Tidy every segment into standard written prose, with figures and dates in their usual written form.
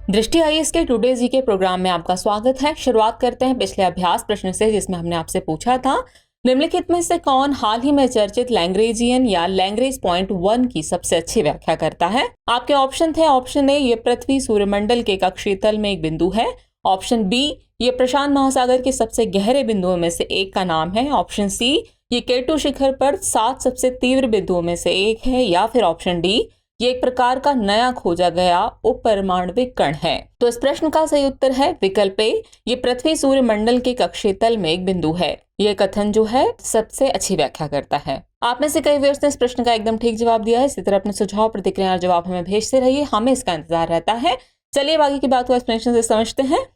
दृष्टि आईएएस के टुडे जी के प्रोग्राम में आपका स्वागत है। शुरुआत करते हैं पिछले अभ्यास प्रश्न से, जिसमें हमने आपसे पूछा था निम्नलिखित में से कौन हाल ही में चर्चित लैंग्रेजियन या लैंग्रेज पॉइंट 1 की सबसे अच्छी व्याख्या करता है। आपके ऑप्शन थे, ऑप्शन ए ये पृथ्वी सूर्यमंडल के कक्षीय तल में एक बिंदु है, ऑप्शन बी ये प्रशांत महासागर के सबसे गहरे बिंदुओं में से एक का नाम है, ऑप्शन सी ये केटू शिखर पर 7 सबसे तीव्र बिंदुओं में से एक है, या फिर ऑप्शन डी ये एक प्रकार का नया खोजा गया उपपरमाणविक कण है। तो इस प्रश्न का सही उत्तर है विकल्प ए, ये पृथ्वी सूर्य मंडल के कक्षीय तल में एक बिंदु है। यह कथन जो है सबसे अच्छी व्याख्या करता है। आप में से कई व्यूअर्स ने इस प्रश्न का एकदम ठीक जवाब दिया है। इसी तरह अपने सुझाव, प्रतिक्रिया और जवाब हमें भेजते रहिए, हमें इसका इंतजार रहता है। चलिए बाकी की बात को एक्सप्लेनेशन से समझते हैं।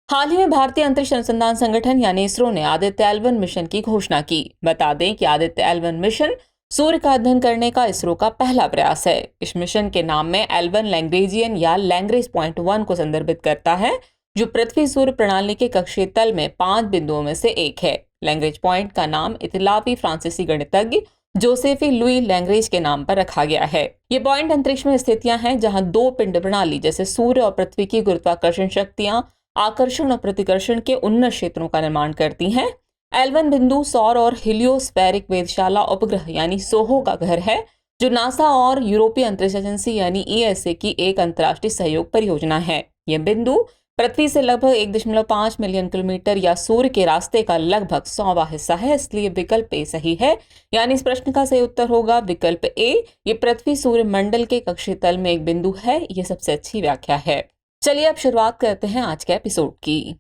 हाल ही में भारतीय अंतरिक्ष अनुसंधान संगठन यानी इसरो ने आदित्य L1 मिशन की घोषणा की। बता दें कि आदित्य L1 मिशन सूर्य का अध्ययन करने का इसरो का पहला प्रयास है। इस मिशन के नाम में L1 लैंग्रेजियन या लैंग्रेज पॉइंट 1 को संदर्भित करता है, जो पृथ्वी सूर्य प्रणाली के कक्षीय तल में 5 बिंदुओं में से एक है। लैंग्रेज पॉइंट का नाम इतालवी फ्रांसीसी गणितज्ञ जोसेफी लुई लैंग्रेज के नाम पर रखा गया है। ये पॉइंट अंतरिक्ष में स्थितियां हैं जहां दो पिंड प्रणाली जैसे सूर्य और पृथ्वी की गुरुत्वाकर्षण शक्तियां आकर्षण और प्रतिकर्षण के उन्नत क्षेत्रों का निर्माण करती हैं। L1 बिंदु सौर और हिलियोस्फेरिक वेधशाला उपग्रह यानी सोहो का घर है, जो नासा और यूरोपीय अंतरिक्ष एजेंसी यानी ESA की एक अंतर्राष्ट्रीय सहयोग परियोजना है। यह बिंदु पृथ्वी से लगभग 1.5 मिलियन किलोमीटर या सूर्य के रास्ते का लगभग 100वां हिस्सा है, इसलिए विकल्प ए सही है। यानी इस प्रश्न का सही उत्तर होगा विकल्प ए, ये पृथ्वी सूर्य मंडल के कक्षीय तल में एक बिंदु है। यह सबसे अच्छी व्याख्या है। चलिए अब शुरुआत करते हैं आज के एपिसोड की।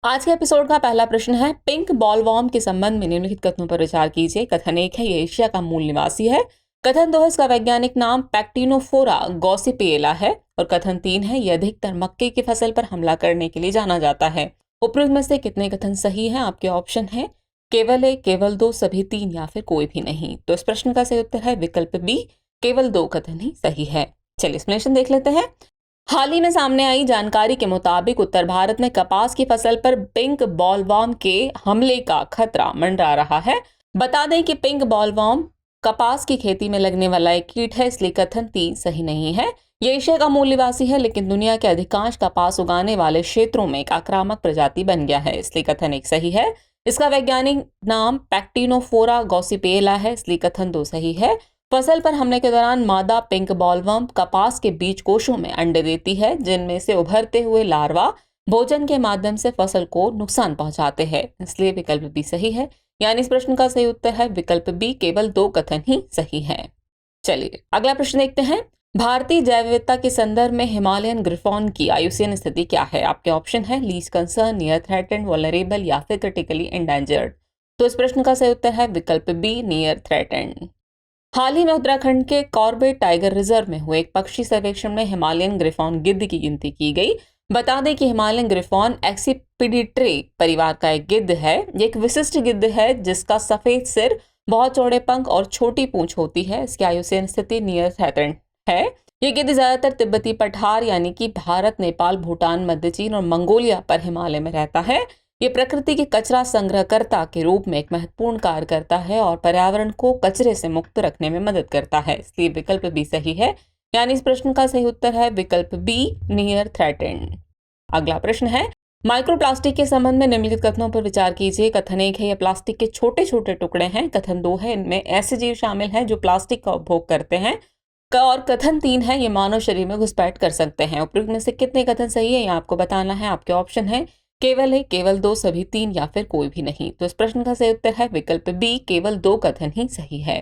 आज के एपिसोड का पहला प्रश्न है, पिंक बॉलवॉर्म के संबंध में निम्नलिखित कथनों पर विचार कीजिए। कथन 1 है, ये एशिया का मूल निवासी है। कथन 2 है, इसका वैज्ञानिक नाम पैक्टिनोफोरा गॉसिपिएला है। और कथन 3 है, ये अधिकतर मक्के की फसल पर हमला करने के लिए जाना जाता है। उपरोक्त में से कितने कथन सही हैं? आपके ऑप्शन है केवल ए, केवल 2, सभी 3 या फिर कोई भी नहीं। तो इस प्रश्न का सही उत्तर है विकल्प बी, केवल 2 कथन ही सही है। चलिए एक्सप्लेनेशन देख लेते हैं। हाल ही में सामने आई जानकारी के मुताबिक उत्तर भारत में कपास की फसल पर पिंक बॉलवॉर्म के हमले का खतरा मंडरा रहा है। बता दें कि पिंक बॉलवॉर्म कपास की खेती में लगने वाला एक कीट है, इसलिए कथन 3 सही नहीं है। ये एशिया का मूल निवासी है, लेकिन दुनिया के अधिकांश कपास उगाने वाले क्षेत्रों में एक आक्रामक प्रजाति बन गया है, इसलिए कथन 1 सही है। इसका वैज्ञानिक नाम पैक्टिनोफोरा गॉसिपिएला है, इसलिए कथन 2 सही है। फसल पर हमले के दौरान मादा पिंक बॉलवर्म कपास के बीज कोशों में अंडे देती है, जिनमें से उभरते हुए लार्वा भोजन के माध्यम से फसल को नुकसान पहुंचाते हैं, इसलिए विकल्प बी सही है। यानी इस प्रश्न का सही उत्तर है विकल्प बी, केवल 2 कथन ही सही है। चलिए अगला प्रश्न देखते हैं। भारतीय जैव विविधता के संदर्भ में हिमालयन ग्रिफॉन की आयुसीन स्थिति क्या है? आपके ऑप्शन है least concern, near threatened, vulnerable या फिर क्रिटिकली एंडेंजर्ड। तो इस प्रश्न का सही उत्तर है विकल्प बी, नियर थ्रेटेंड। हाल ही में उत्तराखंड के कॉर्बेट टाइगर रिजर्व में हुए एक पक्षी सर्वेक्षण में हिमालयन ग्रिफॉन गिद्ध की गिनती की गई। बता दें कि हिमालयन ग्रिफॉन एक्सिपिडिट्रे परिवार का एक गिद्ध है। ये एक विशिष्ट गिद्ध है जिसका सफेद सिर, बहुत चौड़े पंख और छोटी पूंछ होती है। इसकी आयुसीन स्थिति नियर थ्रेटेंड है। ये गिद्ध ज्यादातर तिब्बती पठार यानी कि भारत, नेपाल, भूटान, मध्य चीन और मंगोलिया पर हिमालय में रहता है। ये प्रकृति के कचरा संग्रहकर्ता के रूप में एक महत्वपूर्ण कार्य करता है और पर्यावरण को कचरे से मुक्त रखने में मदद करता है, इसलिए विकल्प बी सही है। यानी इस प्रश्न का सही उत्तर है विकल्प बी, नियर थ्रेटेंड। अगला प्रश्न है, माइक्रोप्लास्टिक के संबंध में निम्नलिखित कथनों पर विचार कीजिए। कथन 1 है, ये प्लास्टिक के छोटे छोटे टुकड़े हैं। कथन 2 है, इनमें ऐसे जीव शामिल हैं जो प्लास्टिक का उपभोग करते हैं। और कथन 3 है, ये मानव शरीर में घुसपैठ कर सकते हैं। उपयुक्त में से कितने कथन सही है, ये आपको बताना है। आपके ऑप्शन है केवल ए, केवल 2, सभी 3 या फिर कोई भी नहीं। तो इस प्रश्न का सही उत्तर है विकल्प बी, केवल 2 कथन ही सही है।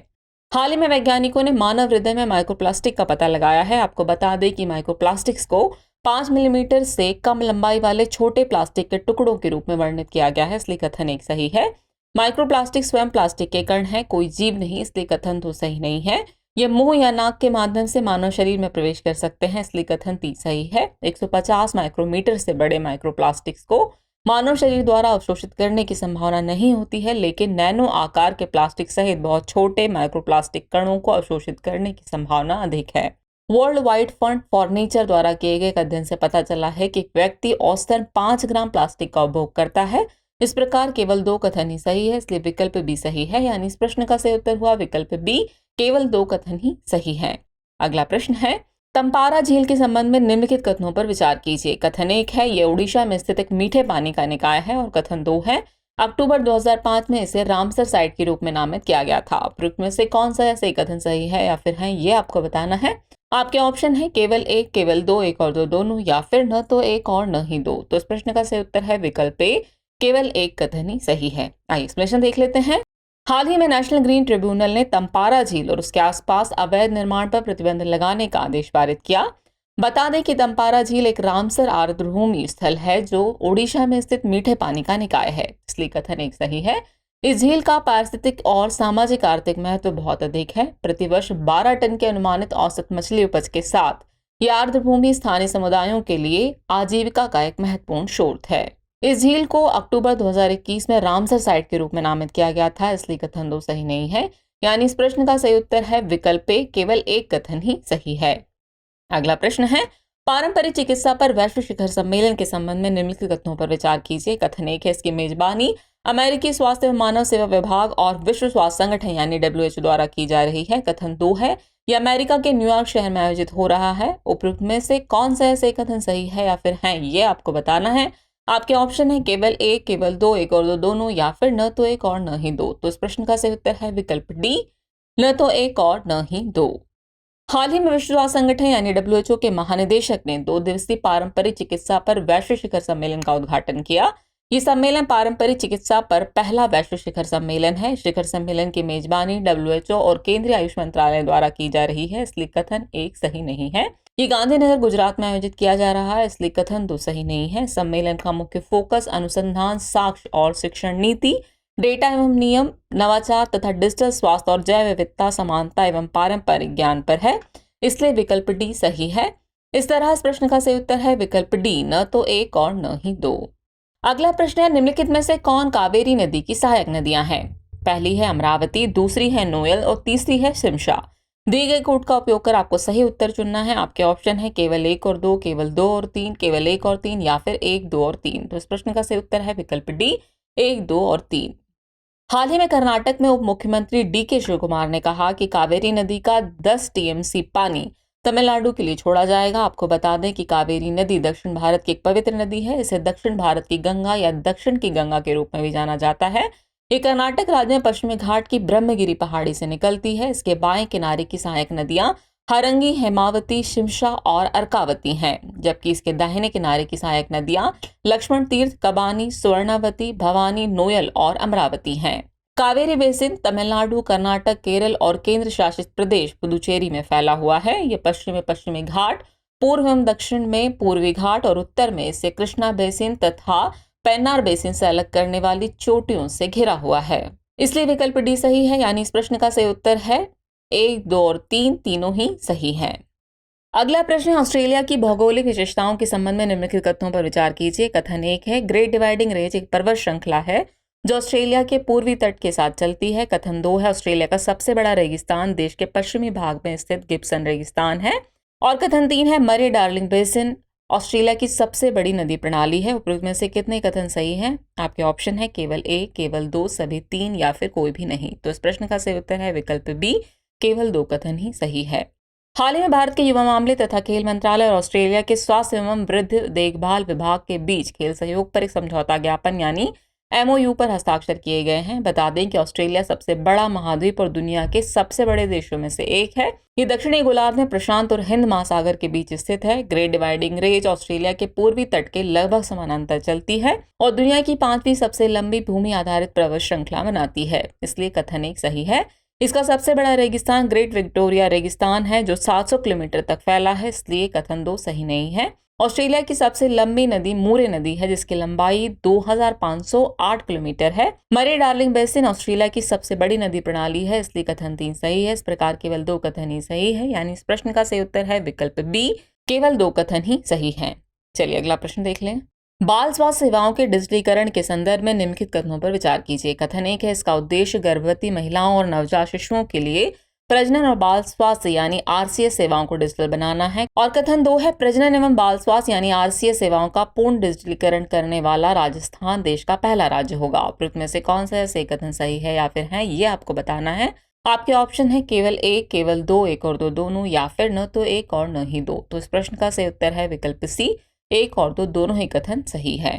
हाल ही में वैज्ञानिकों ने मानव हृदय में माइक्रोप्लास्टिक का पता लगाया है। आपको बता दें कि माइक्रोप्लास्टिक्स को 5 मिलीमीटर से कम लंबाई वाले छोटे प्लास्टिक के टुकड़ों के रूप में वर्णित किया गया है, इसलिए कथन 1 सही है। माइक्रोप्लास्टिक स्वयं प्लास्टिक के कण है, कोई जीव नहीं, इसलिए कथन 2 सही नहीं है। ये मुंह या नाक के माध्यम से मानव शरीर में प्रवेश कर सकते हैं, इसलिए कथन 3 सही है। 150 माइक्रोमीटर से बड़े माइक्रोप्लास्टिक्स को मानव शरीर द्वारा अवशोषित करने की संभावना नहीं होती है, लेकिन नैनो आकार के प्लास्टिक सहित बहुत छोटे माइक्रोप्लास्टिक कणों को अवशोषित करने की संभावना अधिक है। World wide fund for nature द्वारा किए गए एक अध्ययन से पता चला है कि एक व्यक्ति औसतन 5 ग्राम प्लास्टिक का उपभोग करता है। इस प्रकार केवल 2 कथन ही सही है, इसलिए विकल्प बी सही है। यानी इस प्रश्न का सही उत्तर हुआ विकल्प बी, केवल 2 कथन ही सही है। अगला प्रश्न है, तंपारा झील के संबंध में निम्नलिखित कथनों पर विचार कीजिए। कथन 1 है ये ओडिशा में स्थित एक मीठे पानी का निकाय है, और कथन 2 है अक्टूबर 2005 में इसे रामसर साइट के रूप में नामित किया गया था। उपयुक्त में से कौन सा सही कथन सही है या फिर है, ये आपको बताना है। आपके ऑप्शन है केवल एक, केवल दो, एक और दो दोनों, या फिर न तो एक और न ही दो। तो इस प्रश्न का सही उत्तर है विकल्प ए, केवल एक कथन ही सही है। आइए एक्सप्लेनेशन देख लेते हैं। हाल ही में नेशनल ग्रीन ट्रिब्यूनल ने तंपारा झील और उसके आसपास अवैध निर्माण पर प्रतिबंध लगाने का आदेश पारित किया। बता दें कि तंपारा झील एक रामसर आर्द्रभूमि स्थल है जो ओडिशा में स्थित मीठे पानी का निकाय है, इसलिए कथन एक सही है। इस झील का पारिस्थितिक और सामाजिक आर्थिक महत्व बहुत अधिक है। प्रतिवर्ष 12 टन के अनुमानित औसत मछली उपज के साथ यह आर्द्रभूमि स्थानीय समुदायों के लिए आजीविका का एक महत्वपूर्ण स्रोत है। इस झील को अक्टूबर 2021 में रामसर साइट के रूप में नामित किया गया था, इसलिए कथन 2 सही नहीं है। यानी इस प्रश्न का सही उत्तर है विकल्प ए, केवल एक कथन ही सही है। अगला प्रश्न है पारंपरिक चिकित्सा पर वैश्विक शिखर सम्मेलन के संबंध में निम्नलिखित कथनों पर विचार कीजिए। कथन 1 है इसकी मेजबानी अमेरिकी स्वास्थ्य एवं मानव सेवा विभाग और विश्व स्वास्थ्य संगठन यानी WHO द्वारा की जा रही है। कथन 2 है यह अमेरिका के न्यूयॉर्क शहर में आयोजित हो रहा है। उपयुक्त में से कौन सा ऐसे कथन सही है या फिर है, ये आपको बताना है। आपके ऑप्शन है केवल एक, केवल दो, एक और दो दोनों, या फिर न तो एक और न ही दो। तो इस प्रश्न का सही उत्तर है विकल्प डी, न तो एक और न ही दो। हाल ही में विश्व स्वास्थ्य संगठन यानी WHO के महानिदेशक ने 2 दिवसीय पारंपरिक चिकित्सा पर वैश्विक शिखर सम्मेलन का उद्घाटन किया। ये सम्मेलन पारंपरिक चिकित्सा पर पहला वैश्विक शिखर सम्मेलन है। शिखर सम्मेलन की मेजबानी WHO और केंद्रीय आयुष मंत्रालय द्वारा की जा रही है, इसलिए कथन एक सही नहीं है। ये गांधीनगर गुजरात में आयोजित किया जा रहा है, इसलिए कथन 2 सही नहीं है। सम्मेलन का मुख्य फोकस अनुसंधान, साक्ष्य और शिक्षण नीति, डेटा एवं नियम, नवाचार तथा डिजिटल स्वास्थ्य और जैव विविधता, समानता एवं पारंपरिक ज्ञान पर है, इसलिए विकल्प डी सही है। इस तरह इस प्रश्न का सही उत्तर है विकल्प डी, न तो एक और न ही दो। अगला प्रश्न है निम्नलिखित में से कौन कावेरी नदी की सहायक नदियां हैं। पहली है अमरावती, दूसरी है नोयल और तीसरी है शिमशा। दी गई कोड का उपयोग कर आपको सही उत्तर चुनना है। आपके ऑप्शन है केवल एक और दो, केवल दो और तीन, केवल एक और तीन, या फिर एक, दो और तीन। तो इस प्रश्न का सही उत्तर है विकल्प डी, एक, दो और तीन। हाल ही में कर्नाटक में उप मुख्यमंत्री DK शिवकुमार ने कहा कि कावेरी नदी का 10 TMC पानी तमिलनाडु के लिए छोड़ा जाएगा। आपको बता दें कि कावेरी नदी दक्षिण भारत की एक पवित्र नदी है। इसे दक्षिण भारत की गंगा या दक्षिण की गंगा के रूप में भी जाना जाता है। ये कर्नाटक राज्य में पश्चिमी घाट की ब्रह्मगिरी पहाड़ी से निकलती है। इसके बाएं किनारे की सहायक नदियां हरंगी, हेमावती, शिमशा और अर्कावती हैं, जबकि इसके दाहिने किनारे की सहायक नदियां लक्ष्मण तीर्थ, कबानी, स्वर्णावती, भवानी, नोयल और अमरावती हैं। कावेरी बेसिन तमिलनाडु, कर्नाटक, केरल और केंद्र शासित प्रदेश पुदुचेरी में फैला हुआ है। ये पश्चिम में पश्चिमी घाट, पूर्व एवं दक्षिण में पूर्वी घाट और उत्तर में इसे कृष्णा बेसिन तथा पेन्नार बेसिन से अलग करने वाली चोटियों से घिरा हुआ है, इसलिए विकल्प डी सही है। यानी इस प्रश्न का सही उत्तर है एक, दो और तीन, तीनों ही सही हैं। अगला प्रश्न ऑस्ट्रेलिया की भौगोलिक विशेषताओं के संबंध में निम्नलिखित कथनों पर विचार कीजिए। कथन 1 है ग्रेट डिवाइडिंग रेंज एक पर्वत श्रृंखला है जो ऑस्ट्रेलिया के पूर्वी तट के साथ चलती है। कथन 2 है ऑस्ट्रेलिया का सबसे बड़ा रेगिस्तान देश के पश्चिमी भाग में स्थित गिब्सन रेगिस्तान है। और कथन 3 है मरे डार्लिंग बेसिन ऑस्ट्रेलिया की सबसे बड़ी नदी प्रणाली है। उपरोक्त में से कितने कथन सही हैं? आपके ऑप्शन है केवल एक, केवल दो, सभी तीन, या फिर कोई भी नहीं। तो इस प्रश्न का सही उत्तर है विकल्प बी, केवल दो कथन ही सही है। हाल ही में भारत के युवा मामले तथा खेल मंत्रालय और ऑस्ट्रेलिया के स्वास्थ्य एवं वृद्ध देखभाल विभाग के बीच खेल सहयोग पर एक समझौता ज्ञापन यानी MOU पर हस्ताक्षर किए गए हैं। बता दें कि ऑस्ट्रेलिया सबसे बड़ा महाद्वीप और दुनिया के सबसे बड़े देशों में से एक है। ये दक्षिणी गोलार्ध में प्रशांत और हिंद महासागर के बीच स्थित है। ग्रेट डिवाइडिंग रेंज ऑस्ट्रेलिया के पूर्वी तट के लगभग समानांतर चलती है और दुनिया की 5वीं सबसे लंबी भूमि आधारित पर्वत श्रृंखला बनाती है, इसलिए कथन एक सही है। इसका सबसे बड़ा रेगिस्तान ग्रेट विक्टोरिया रेगिस्तान है जो 700 किलोमीटर तक फैला है, इसलिए कथन 2 सही नहीं है। ऑस्ट्रेलिया की सबसे लंबी नदी मूरे नदी है जिसकी लंबाई 2508 किलोमीटर है। मरे डार्लिंग बेसिन ऑस्ट्रेलिया की सबसे बड़ी नदी प्रणाली है, इसलिए कथन 3 सही है। इस प्रकार केवल 2 कथन ही सही है, यानी इस प्रश्न का सही उत्तर है विकल्प बी, केवल 2 कथन ही सही है। चलिए अगला प्रश्न देख लें। बाल स्वास्थ्य सेवाओं के डिजिटलीकरण के संदर्भ में निम्नलिखित कथनों पर विचार कीजिए। कथन 1 है इसका उद्देश्य गर्भवती महिलाओं और नवजात शिशुओं के लिए प्रजनन और बाल स्वास्थ्य यानी RCS सेवाओं को डिजिटल बनाना है। और कथन 2 है प्रजनन एवं बाल स्वास्थ्य यानी RCS सेवाओं का पूर्ण डिजिटलीकरण करने वाला राजस्थान देश का पहला राज्य होगा। उपरोक्त में से कौन सा सही कथन सही है या फिर है, ये आपको बताना है। आपके ऑप्शन है केवल एक, केवल दो, एक और दो दोनों, या फिर न तो एक और न ही दो। तो इस प्रश्न का सही उत्तर है विकल्प सी, एक और दो दोनों ही कथन सही है।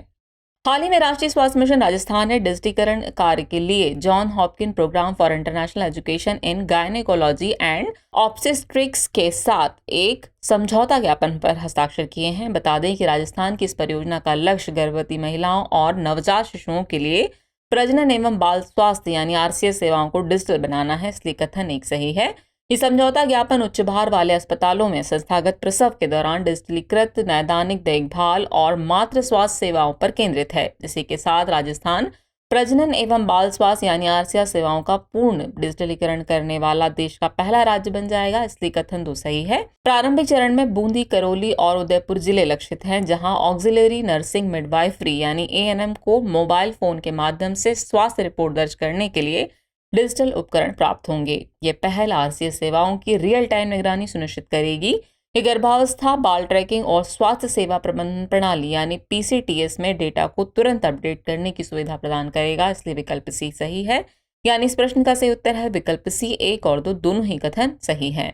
हाल ही में राष्ट्रीय स्वास्थ्य मिशन राजस्थान ने डिजिटीकरण कार्य के लिए John Hopkin program for international education in gynaecology and obstetrics के साथ एक समझौता ज्ञापन पर हस्ताक्षर किए हैं। बता दें कि राजस्थान की इस परियोजना का लक्ष्य गर्भवती महिलाओं और नवजात शिशुओं के लिए प्रजनन एवं बाल स्वास्थ्य यानी आरसीएस सेवाओं को डिजिटल बनाना है, इसलिए कथन एक सही है। ये समझौता ज्ञापन उच्च भार वाले अस्पतालों में संस्थागत प्रसव के दौरान डिजिटलीकृत नैदानिक देखभाल और मातृ स्वास्थ्य सेवाओं पर केंद्रित है। इसी के साथ राजस्थान प्रजनन एवं बाल स्वास्थ्य यानी आरसीएस सेवाओं का पूर्ण डिजिटलीकरण करने वाला देश का पहला राज्य बन जाएगा, इसलिए कथन दो सही है। प्रारंभिक चरण में बूंदी, करौली और उदयपुर जिले लक्षित हैं, जहां ऑक्सिलरी नर्सिंग मिडवाइफरी यानी एएनएम को मोबाइल फोन के माध्यम से स्वास्थ्य रिपोर्ट दर्ज करने के लिए डिजिटल उपकरण प्राप्त होंगे। ये पहल आरसीएस सेवाओं की रियल टाइम निगरानी सुनिश्चित करेगी। ये गर्भावस्था, बाल ट्रैकिंग और स्वास्थ्य सेवा प्रबंधन प्रणाली यानी पीसीटीएस में डेटा को तुरंत अपडेट करने की सुविधा प्रदान करेगा, इसलिए विकल्प सी सही है। यानी इस प्रश्न का सही उत्तर है विकल्प सी, एक और दो दोनों ही कथन सही है।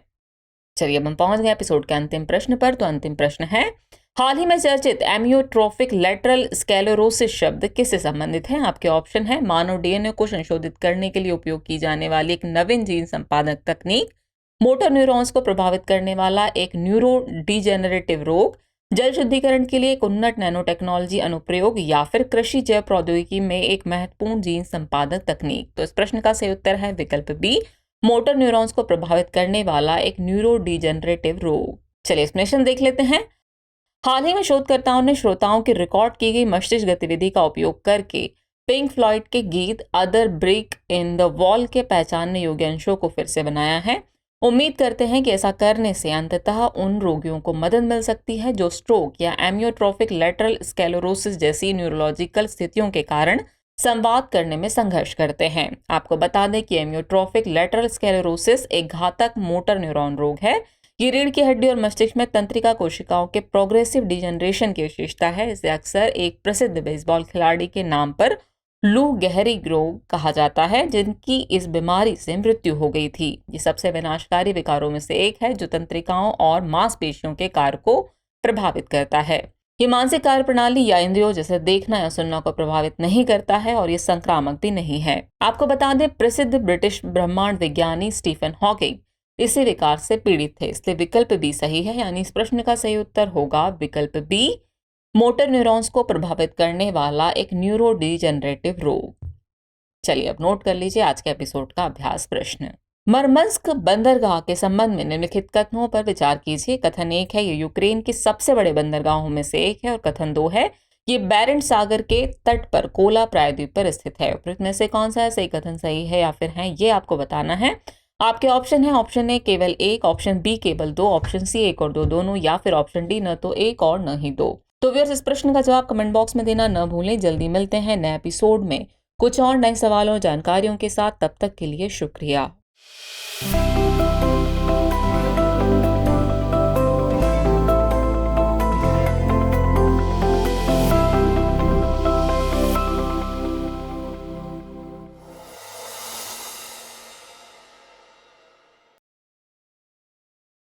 चलिए अब हम पहुंच गए एपिसोड के अंतिम प्रश्न पर। तो अंतिम प्रश्न है, हाल ही में चर्चित एमियोट्रोफिक लेटरल स्क्लेरोसिस शब्द किससे संबंधित है? आपके ऑप्शन है मानव डीएनए को संशोधित करने के लिए उपयोग की जाने वाली एक नवीन जीन संपादक तकनीक, मोटर न्यूरॉन्स को प्रभावित करने वाला एक न्यूरो डिजेनरेटिव रोग, जल शुद्धिकरण के लिए एक उन्नत नैनो टेक्नोलॉजी अनुप्रयोग, या फिर कृषि जैव प्रौद्योगिकी में एक महत्वपूर्ण जीन संपादक तकनीक। तो इस प्रश्न का सही उत्तर है विकल्प बी, मोटर न्यूरॉन्स को प्रभावित करने वाला एक न्यूरो डिजेनरेटिव रोग। चलिए एक्सप्लेनेशन देख लेते हैं। हाल ही में शोधकर्ताओं ने श्रोताओं की रिकॉर्ड की गई मस्तिष्क गतिविधि का उपयोग करके पिंक फ्लॉयड के गीत other brick in the wall के पहचानने योग्य अंशों को फिर से बनाया है। उम्मीद करते हैं कि ऐसा करने से अंततः उन रोगियों को मदद मिल सकती है जो स्ट्रोक या एमियोट्रोफिक लेटरल स्क्लेरोसिस जैसी न्यूरोलॉजिकल स्थितियों के कारण संवाद करने में संघर्ष करते हैं। आपको बता दें कि एमियोट्रोफिक लेटरल स्क्लेरोसिस एक घातक मोटर न्यूरॉन रोग है। ये रीढ़ की हड्डी और मस्तिष्क में तंत्रिका कोशिकाओं के प्रोग्रेसिव डिजेनरेशन की विशेषता है। इसे अक्सर एक प्रसिद्ध बेसबॉल खिलाड़ी के नाम पर लू गेहरिग रोग कहा जाता है, जिनकी इस बीमारी से मृत्यु हो गई थी। ये सबसे विनाशकारी विकारों में से एक है जो तंत्रिकाओं और मांसपेशियों के कार्य को प्रभावित करता है। ये मानसिक कार्य प्रणाली या इंद्रियों जैसे देखना या सुनना को प्रभावित नहीं करता है और ये संक्रामक भी नहीं है। आपको बता दें प्रसिद्ध ब्रिटिश ब्रह्मांड विज्ञानी स्टीफन हॉकिंग इसी विकार से पीड़ित थे, इसलिए विकल्प बी सही है। यानी इस प्रश्न का सही उत्तर होगा विकल्प बी, मोटर न्यूरॉन्स को प्रभावित करने वाला एक न्यूरो डिजेनरेटिव रोग। चलिए अब नोट कर लीजिए आज के एपिसोड का अभ्यास प्रश्न। मरमंस्क बंदरगाह के संबंध में निम्नलिखित कथनों पर विचार कीजिए। कथन एक है, ये यूक्रेन की सबसे बड़े बंदरगाहों में से एक है। और कथन दो है, ये बैरेंट सागर के तट पर कोला प्रायद्वीप पर स्थित है। उपरोक्त में से कौन सा है सही कथन, सही है या फिर है, ये आपको बताना है। आपके ऑप्शन है ऑप्शन ए केवल एक, ऑप्शन बी केवल दो, ऑप्शन सी एक और दो दोनों, या फिर ऑप्शन डी न तो एक और न ही दो। तो व्यूअर्स इस प्रश्न का जवाब कमेंट बॉक्स में देना न भूलें। जल्दी मिलते हैं नए एपिसोड में कुछ और नए सवालों जानकारियों के साथ। तब तक के लिए शुक्रिया।